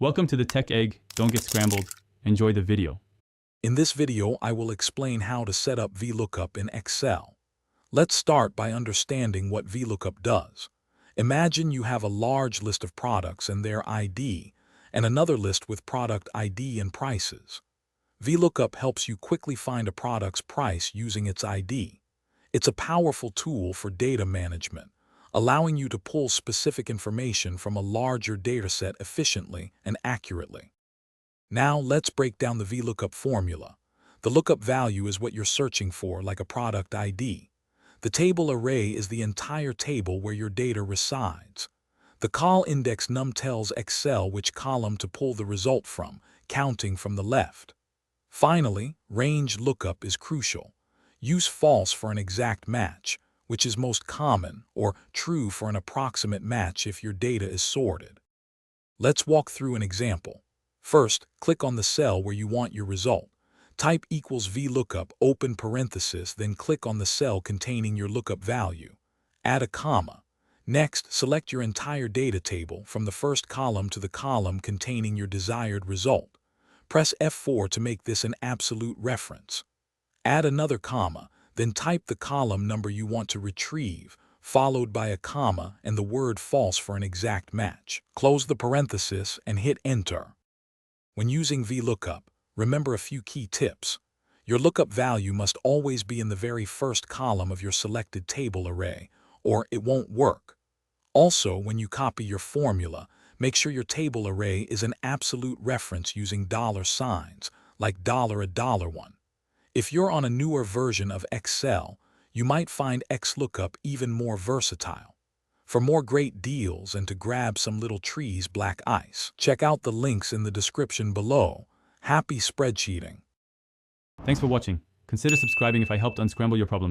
Welcome to the Tech Egg. Don't get scrambled. Enjoy the video. In this video, I will explain how to set up VLOOKUP in Excel. Let's start by understanding what VLOOKUP does. Imagine you have a large list of products and their ID, and another list with product ID and prices. VLOOKUP helps you quickly find a product's price using its ID. It's a powerful tool for data management, allowing you to pull specific information from a larger dataset efficiently and accurately. Now let's break down the VLOOKUP formula. The lookup value is what you're searching for, like a product ID. The table array is the entire table where your data resides. The col index num tells Excel which column to pull the result from, counting from the left. Finally, range lookup is crucial. Use false for an exact match, which is most common, or true for an approximate match if your data is sorted. Let's walk through an example. First, click on the cell where you want your result. Type equals VLOOKUP, open parenthesis, then click on the cell containing your lookup value. Add a comma. Next, select your entire data table from the first column to the column containing your desired result. Press F4 to make this an absolute reference. Add another comma, then type the column number you want to retrieve, followed by a comma and the word false for an exact match. Close the parenthesis and hit Enter. When using VLOOKUP, remember a few key tips. Your lookup value must always be in the very first column of your selected table array, or it won't work. Also, when you copy your formula, make sure your table array is an absolute reference using dollar signs, like $1. If you're on a newer version of Excel, you might find XLOOKUP even more versatile. For more great deals and to grab some little trees black ice, check out the links in the description below. Happy spreadsheeting! Thanks for watching. Consider subscribing if I helped unscramble your problems.